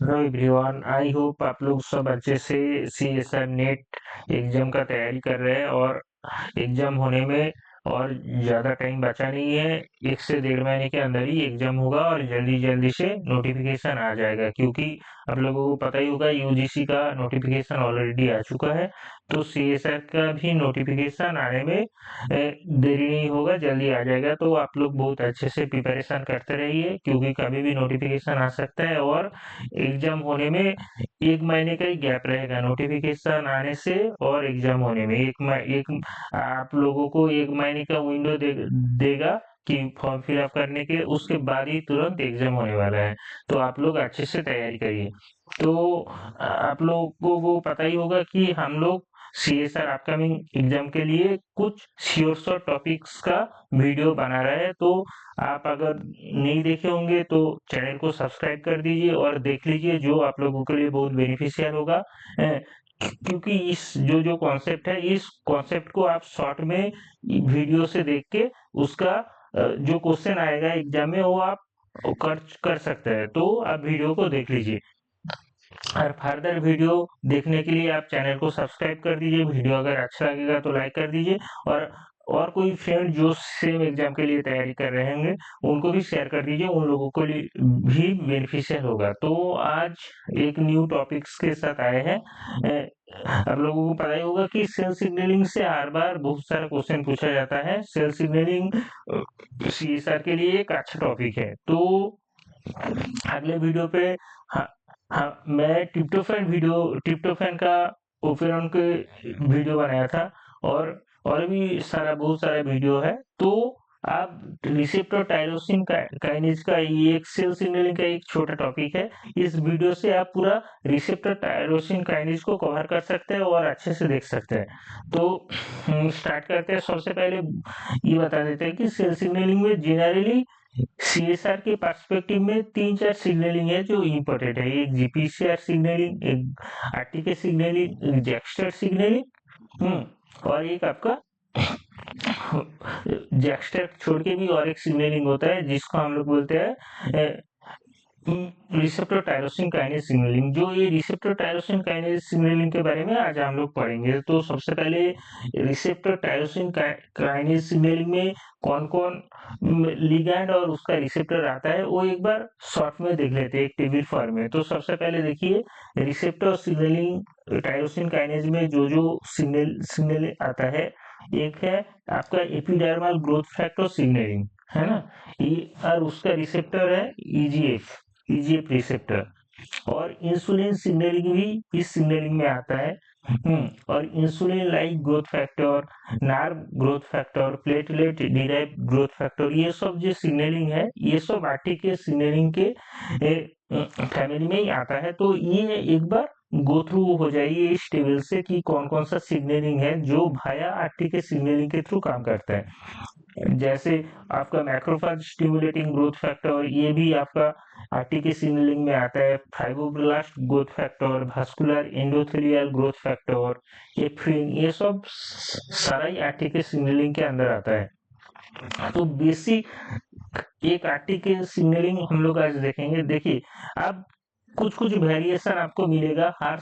Hello everyone, I hope आप लोग सब अच्छे से सीएसआर नेट एग्जाम का तैयारी कर रहे हैं। और एग्जाम होने में और ज़्यादा टाइम बचा नहीं है। 1 से 1.5 महीने के अंदर ही एग्जाम होगा और जल्दी जल्दी से नोटिफिकेशन आ जाएगा, क्योंकि आप लोगों को पता ही होगा यूजीसी का नोटिफिकेशन ऑलरेडी आ चुका है। तो सीएसआर का भी नोटिफिकेशन आने में देरी नहीं होगा, जल्दी आ जाएगा। तो आप लोग बहुत अच्छे से प्रिपरेशन करते रहिए, क्योंकि कभी भी नोटिफिकेशन आ सकता है। और एग्जाम होने में 1 महीने का ही गैप रहेगा नोटिफिकेशन आने से और एग्जाम होने में। आप लोगों को 1 महीने का विंडो देगा कि फॉर्म फिलअप करने के, उसके बाद ही तुरंत एग्जाम होने वाला है। तो आप लोग अच्छे से तैयारी करिए। तो आप लोगों को पता ही होगा कि हम लोग सीएसआर अपकमिंग एग्जाम के लिए कुछ श्योर शॉर्ट टॉपिक्स का वीडियो बना रहे हैं। तो आप अगर नहीं देखे होंगे तो चैनल को सब्सक्राइब कर दीजिए और देख लीजिए, जो आप लोगों के लिए बहुत बेनिफिशियल होगा। क्योंकि इस जो जो कॉन्सेप्ट है, इस कॉन्सेप्ट को आप शॉर्ट में वीडियो से देख के उसका जो क्वेश्चन आएगा एग्जाम में वो आप कर सकते हैं। तो आप वीडियो को देख लीजिए और फर्दर वीडियो देखने के लिए आप चैनल को सब्सक्राइब कर दीजिए। वीडियो अगर अच्छा लगेगा तो लाइक कर दीजिए। और कोई फ्रेंड जो सेम एग्जाम के लिए तैयारी कर रहे होंगे उनको भी शेयर कर दीजिए, उन लोगों को लिए भी बेनिफिशियल होगा। तो आज एक न्यू टॉपिक्स के साथ आए हैं। आप लोगों को पता ही होगा कि सेल सिग्नलिंग से हर बार बहुत सारा क्वेश्चन पूछा जाता है। सेल सिग्नलिंग सीएसआर के लिए एक अच्छा टॉपिक है। तो अगले वीडियो पे हाँ, हाँ, मैं ट्रिप्टोफैन का ओपेरॉन के वीडियो बनाया था। और भी बहुत सारा वीडियो है। तो आप रिसेप्टर टायरोसिन काइनेज का ये एक सेल सिग्नलिंग का एक छोटा टॉपिक है। इस वीडियो से आप पूरा रिसेप्टर टायरोसिन काइनेज को कवर कर सकते हैं और अच्छे से देख सकते हैं। तो स्टार्ट करते हैं। सबसे पहले ये बता देते हैं कि सेल सिग्नलिंग में जनरली सीएसआर के पर्सपेक्टिव में 3-4 सिग्नलिंग है जो इम्पोर्टेंट है। एक जीपीसीआर सिग्नलिंग, एक आरटीके सिग्नलिंग, एक जैक्स्टर सिग्नलिंग, और एक आपका जैक्स्टर छोड़ के भी और एक सिग्नलिंग होता है जिसको हम लोग बोलते हैं रिसेप्टर टायरोसिन काइनेज सिग्नलिंग। जो ये रिसेप्टर टायरोसिन काइनेज सिग्नलिंग के बारे में आज हम लोग पढ़ेंगे। तो सबसे पहले रिसेप्टर टायरोसिन काइनेज सिग्नलिंग में कौन कौन लिगैंड और उसका रिसेप्टर आता है वो एक बार शॉर्ट में देख लेते हैं एक टेबल फॉर्म में। तो सबसे पहले देखिए, रिसेप्टर सिग्नलिंग टायरोसिन काइनेज में जो जो सिग्नल आता है, एक है आपका एपिडर्मल ग्रोथ फैक्टर सिग्नलिंग, है ना। और उसका रिसेप्टर है ईजीएफ रिसेप्टर। और इंसुलिन सिग्नलिंग भी इस सिग्नलिंग में आता है। और insulin like growth factor, nerve growth factor, platelet derive growth factor, ये सब जो सिग्नलिंग है ये सब आरटीके सिग्नलिंग के फैमिली में ही आता है। तो ये एक बार गो थ्रू हो जाइए इस टेबल से कि कौन कौन सा सिग्नलिंग है जो भाया आरटीके सिग्नलिंग के थ्रू काम करता है। जैसे आपका मैक्रोफेज स्टिमुलेटिंग ग्रोथ फैक्टर, ये भी आपका आरटीके सिग्नलिंग में आता है। Fibroblast growth factor, vascular endothelial growth factor, ephrin, ये सब सारा ही आरटीके सिग्नलिंग के अंदर आता है। तो बेसिक एक आरटीके सिग्नलिंग हम लोग आज देखेंगे। देखिए, अब कुछ कुछ वेरिएशन आपको मिलेगा हर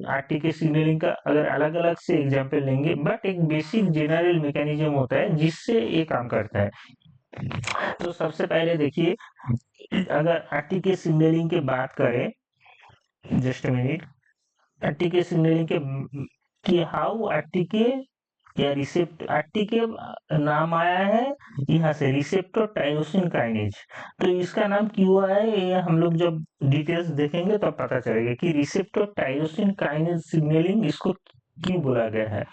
आरटीके सिग्नलिंग का अगर अलग अलग से एग्जाम्पल लेंगे, बट एक बेसिक जनरल मैकेनिज्म होता है जिससे ये काम करता है। तो सबसे पहले देखिए, अगर आरटीके सिग्नलिंग की बात करें, जस्ट मिनट, आरटीके सिग्नलिंग के कि हाउ आरटीके या रिसेप्ट आरटीके नाम आया है यहाँ से, रिसेप्टर टायरोसिन काइनेज। तो इसका नाम क्यों आया है ये हम लोग जब डिटेल्स देखेंगे तो पता चलेगा कि रिसेप्टर टायरोसिन काइनेज सिग्नलिंग इसको क्यों बोला गया है।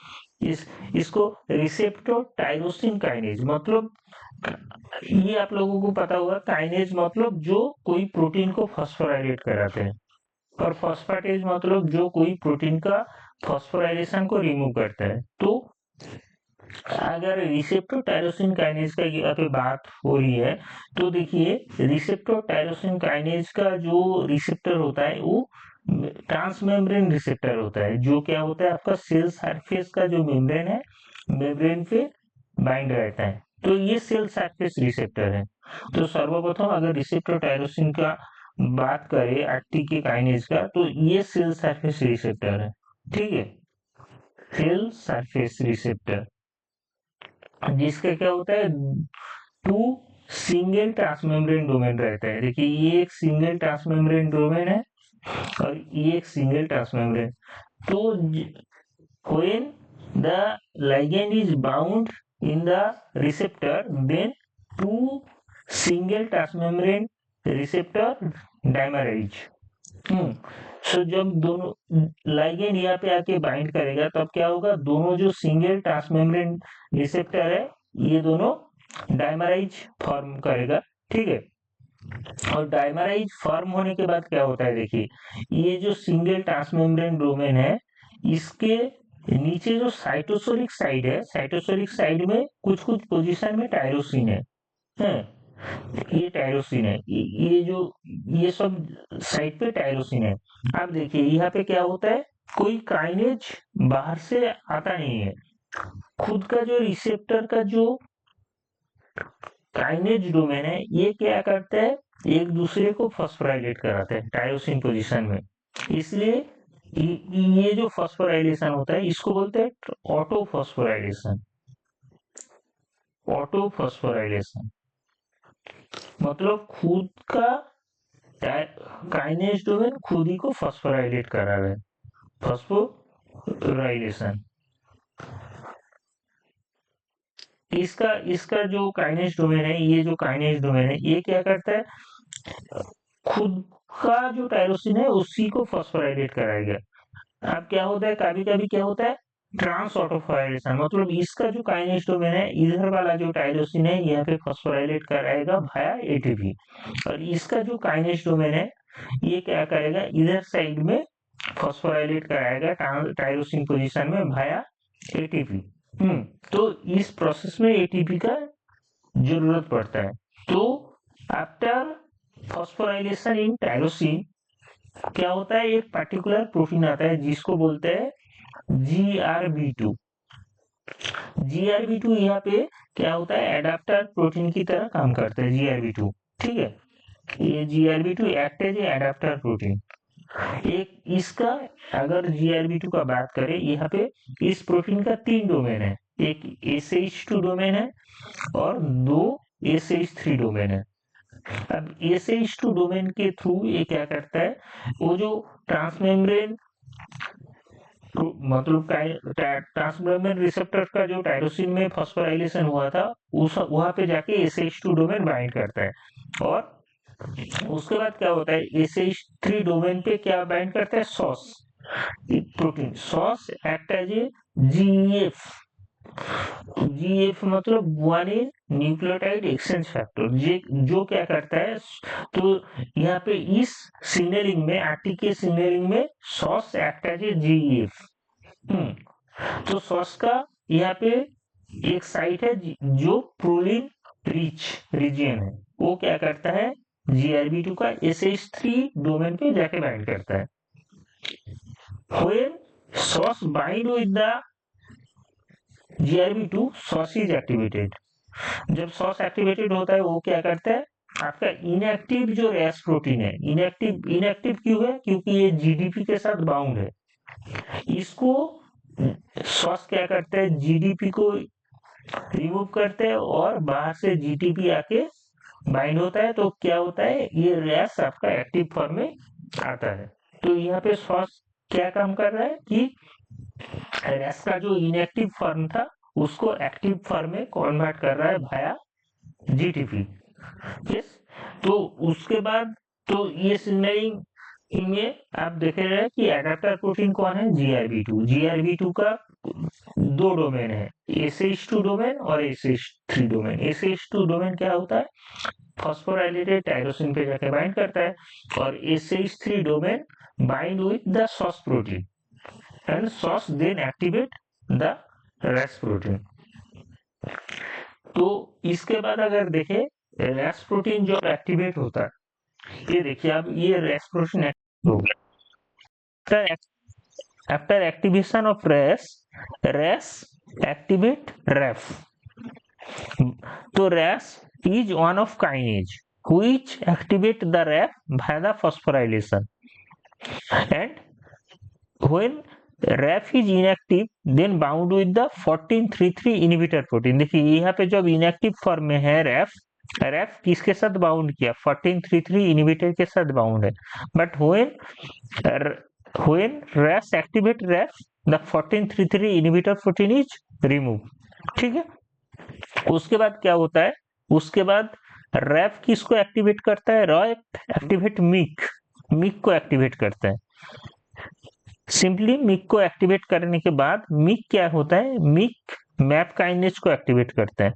इसको रिसेप्टर टायरोसिन काइनेज मतलब, ये आप लोगों को पता होगा, काइनेज मतलब जो कोई प्रोटीन को फॉस्फोराइलेट कराते हैं, और फॉस्फेटेज मतलब जो कोई प्रोटीन का फॉस्फोराइलेशन को रिमूव करता है। तो अगर रिसेप्टर टायरोसिन काइनेज का यहाँ पे बात हो रही है, तो देखिए रिसेप्टर टायरोसिन काइनेज का जो रिसेप्टर होता है वो ट्रांसमेम्ब्रेन रिसेप्टर होता है। जो क्या होता है, आपका सेल सरफेस का जो मेम्ब्रेन है, मेम्ब्रेन पे बाइंड रहता है। तो ये सेल सरफेस रिसेप्टर है। तो सर्वप्रथम अगर रिसेप्टर टायरोसिन का बात करें आरटीके काइनेज का, तो ये सेल सरफेस रिसेप्टर है, ठीक है, सेल सरफेस रिसेप्टर, जिसका क्या होता है, टू सिंगल ट्रांसमेम्ब्रेन डोमेन रहता है। देखिए ये एक सिंगल ट्रांसमेम्ब्रेन डोमेन है और ये एक सिंगल ट्रांसमेम्ब्रेन। तो when the ligand is bound in the receptor, then two single transmembrane receptor dimerize। सो जब दोनों लाइगेंड यहाँ पे आके बाइंड करेगा तब क्या होगा, दोनों जो सिंगल ट्रांसमेम्ब्रेन रिसेप्टर है ये दोनों डायमराइज फॉर्म करेगा, ठीक है। और डायमराइज फॉर्म होने के बाद क्या होता है, देखिए ये जो सिंगल ट्रांसमेम्ब्रेन डोमेन है इसके नीचे जो साइटोसोलिक साइड है, साइटोसोलिक साइड में कुछ कुछ पोजीशन में टायरोसिन है, ये टायरोसिन है, ये जो ये सब साइड पे टायरोसिन है। अब देखिए यहाँ पे क्या होता है, कोई काइनेज बाहर से आता नहीं है, खुद का जो रिसेप्टर का जो काइनेज डोमेन है ये क्या करता है, एक दूसरे को फॉस्फोराइलेट कराते हैं टायरोसिन पोजीशन में। इसलिए ये जो फॉस्फोराइलेशन होता है इसको बोलते हैं ऑटो फॉस्फोराइलेशन। ऑटो फॉस्फोराइलेशन मतलब खुद का काइनेज डोमेन खुद ही को फॉस्फोराइलेट करा रहा है, फॉस्फोराइलेशन। इसका इसका जो काइनेज डोमेन है, ये जो काइनेज डोमेन है ये क्या करता है, खुद का जो टायरोसिन है उसी को फॉस्फोराइलेट कराएगा। अब क्या होता है, कभी कभी क्या होता है ट्रांस ऑटोफोराइलेशन, मतलब इसका जो काइनेज डोमेन है इधर वाला जो टायरोसिन है यहाँ पे फॉस्फोराइलेट कराएगा भाया एटीपी, और इसका जो काइनेज डोमेन है ये क्या करेगा, इधर साइड में फॉस्फोराइलेट कराएगा टायरोसिन पोजीशन में भाया एटीपी। तो इस प्रोसेस में एटीपी का जरूरत पड़ता है। तो आफ्टर फॉस्फोराइलेशन इन टायरोसिन क्या होता है, एक पर्टिकुलर प्रोटीन आता है जिसको बोलते हैं GRB2। GRB2 यहाँ पे क्या होता है, एडाप्टर प्रोटीन की तरह काम करता है GRB2, ठीक है। ये GRB2 act as adapter protein. एक इसका अगर GRB2 का बात करें, यहाँ पे इस प्रोटीन का 3 डोमेन है, एक SH2 डोमेन है और 2 SH3 डोमेन है। अब SH2 डोमेन के थ्रू ये क्या करता है, वो जो ट्रांसमेम्ब्रेन मतलब ट्रांसमेम्ब्रेन रिसेप्टर का जो टायरोसिन में फॉस्फोराइलेशन हुआ था उस वहां पे जाके SH2 डोमेन बाइंड करता है, और उसके बाद क्या होता है, SH3 डोमेन पे क्या बाइंड करता है, SOS protein. SOS act as a GEF। GEF मतलब गुआनिन न्यूक्लियोटाइड एक्सचेंज फैक्टर, जो क्या करता है, तो यहाँ पे इस सिग्नलिंग में आरटीके सिग्नलिंग में SOS act as a GEF। तो सॉस का यहाँ पे एक साइट है जो प्रोलिन रिच रीजियन है, वो क्या करता है, GRB2 का SH3 डोमेन पे जाके बाइंड करता है। When sauce bind with the GRB2, sauce is activated। जब सॉस एक्टिवेटेड होता है वो क्या करता है, आपका इनएक्टिव जो रेस प्रोटीन है, इनएक्टिव क्यों है, क्योंकि ये GDP के साथ बाउंड है। इसको सॉस क्या करता है, GDP को रिमूव करते हैं और बाहर से GTP आके बाइंड होता है, तो क्या होता है, ये रेस आपका एक्टिव फॉर्म में आता है। तो यहाँ पे सॉस क्या काम कर रहा है कि रेस का जो इनएक्टिव फॉर्म था उसको एक्टिव फॉर्म में कन्वर्ट कर रहा है भाया GTP। यस, तो उसके बाद तो ये सिग्नलिंग में आप देख रहे हैं कि एडाप्टर प्रोटीन कौन है, GRB2। GRB2 का 2 डोमेन है, SH2 डोमेन और SH3 डोमेन। SH2 डोमेन क्या होता है, फॉस्फोराइलेटेड टायरोसिन पे जाके बाइंड करता है, और SH3 domain bind with the SOS protein and SOS then activate the Ras protein. तो इसके बाद अगर देखें रेस प्रोटीन जो एक्टिवेट होता है, ये देखिए अब ये रेस प्रोटीन हो गया। After activation of Ras activate Raf. तो Ras is one of kinase, which activate the RAF via the phosphorylation, and when RAF is inactive then bound with the 14-3-3 inhibitor protein। देखिए यहाँ पे जब inactive form में है रैफ किसके साथ bound किया, 14-3-3 इनहिबिटर के साथ बाउंड है, but when RAS activate RAF the 14-3-3 inhibitor protein is removed। ठीक है, उसके बाद क्या होता है, उसके बाद रैफ किसको एक्टिवेट करता है, रैफ एक्टिवेट मिक को एक्टिवेट करता है। सिंपली मिक को एक्टिवेट करने के बाद मिक क्या होता है, मिक मैप काइनेज को एक्टिवेट करता है,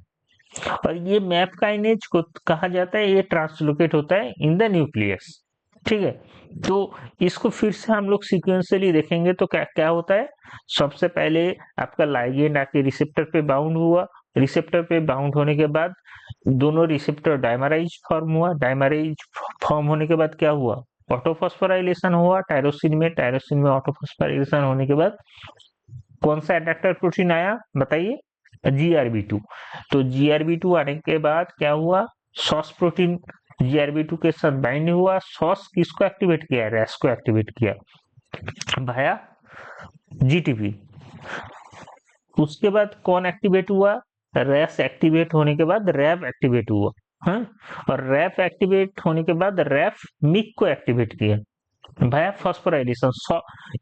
और ये मैप काइनेज को कहा जाता है, ये ट्रांसलोकेट होता है इन द न्यूक्लियस। ठीक है, तो इसको फिर से हम लोग सीक्वेंशियली देखेंगे तो क्या क्या होता है। सबसे पहले आपका लाइगेंड आके रिसेप्टर पे बाउंड हुआ, रिसेप्टर पे बाउंड होने के बाद दोनों रिसेप्टर डायमराइज फॉर्म हुआ, डायमराइज फॉर्म होने के बाद क्या हुआ, ऑटोफॉस्फोराइलेशन हुआ टायरोसिन में ऑटोफॉस्फोराइलेशन होने के बाद कौन सा अडैप्टर प्रोटीन आया बताइए, GRB2। तो GRB2 आने के बाद क्या हुआ, सॉस प्रोटीन GRB2 के साथ बाइंड हुआ, सॉस किसको एक्टिवेट किया, रैस को एक्टिवेट किया भाया GTP। उसके बाद कौन एक्टिवेट हुआ, रैस एक्टिवेट होने के बाद रैफ एक्टिवेट हुआ, हाँ, और रैफ एक्टिवेट होने के बाद रैफ मिक को एक्टिवेट किया भाया फॉस्फोराइलेशन।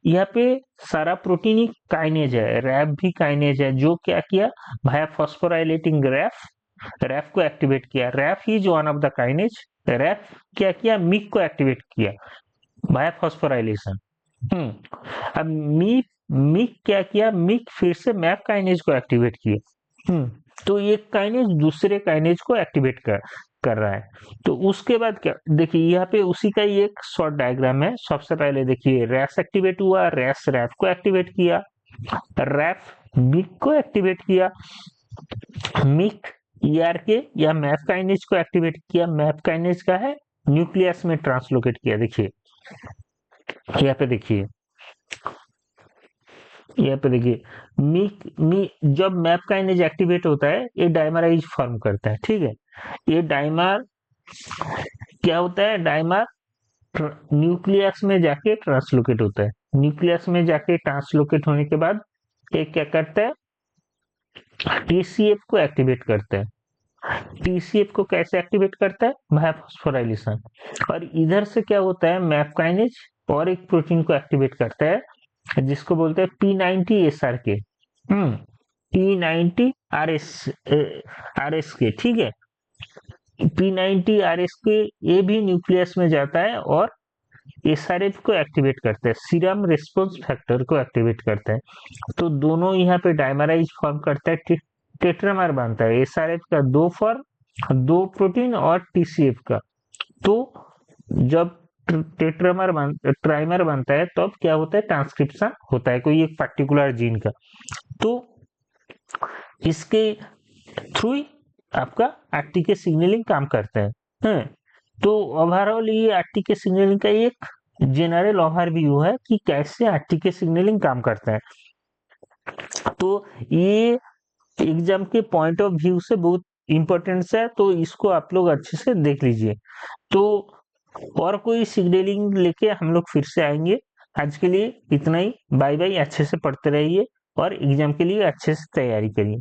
यहाँ पे सारा प्रोटीन ही काइनेज है, रैफ भी काइनेज है, जो क्या किया भाया फॉस्फोराइलेटिंग रैफ को एक्टिवेट किया, रैफ ही जो वन ऑफ द काइनेज, रैफ क्या किया, मिक को एक्टिवेट किया भाया फॉस्फोराइलेशन। अब मिक क्या किया, मिक फिर से मैप काइनेज को एक्टिवेट किया। तो एक काइनेज दूसरे काइनेज को एक्टिवेट कर रहा है। तो उसके बाद क्या, देखिए यहाँ पे उसी का ही एक शॉर्ट डायग्राम है। सबसे पहले देखिए रैस एक्टिवेट हुआ, रैस रैफ को एक्टिवेट किया, रैफ मिक को एक्टिवेट किया, मिक ERK या मैप काइनेज को एक्टिवेट किया, मैप काइनेज का है न्यूक्लियस में ट्रांसलोकेट किया। देखिए यहाँ पे देखिए, यहाँ पे देखिए जब मैप काइनेज एक्टिवेट होता है ये डायमराइज फॉर्म करता है। ठीक है, ये डायमर क्या होता है, डायमर न्यूक्लियस में जाके ट्रांसलोकेट होता है, न्यूक्लियस में जाके ट्रांसलोकेट होने के बाद ये क्या करता है, TCF को एक्टिवेट करता है। TCF को कैसे एक्टिवेट करता है, भाया फॉस्फोराइलेशन। और इधर से क्या होता है, मैप काइनेज और एक प्रोटीन को एक्टिवेट करता है जिसको बोलते हैं P90 SRK, P90 RSK। ठीक है, P90 RSK ये भी न्यूक्लियस में जाता है और SRF को एक्टिवेट करता है, सीरम रिस्पॉन्स फैक्टर को एक्टिवेट करता है। तो दोनों यहाँ पे डायमराइज फॉर्म करता है, टेट्रामर बनता है, SRF का 2 फॉर्म, 2 प्रोटीन और TCF का। तो जब ट्राइमर बनता है तब क्या होता है, ट्रांसक्रिप्शन होता है कोई एक पर्टिकुलर जीन का। तो इसके थ्रू आपका आरटीके सिग्नलिंग काम करता है। तो ओवरऑल ये आरटीके सिग्नलिंग का एक जनरल ओवरव्यू है कि कैसे आरटीके सिग्नलिंग काम करता है। तो ये एग्जाम के पॉइंट ऑफ व्यू से बहुत इंपॉर्टेंस है, तो इसको आप लोग अच्छे से देख लीजिए। तो और कोई सिग्नलिंग लेके हम लोग फिर से आएंगे। आज के लिए इतना ही, बाय बाय। अच्छे से पढ़ते रहिए और एग्जाम के लिए अच्छे से तैयारी करिए।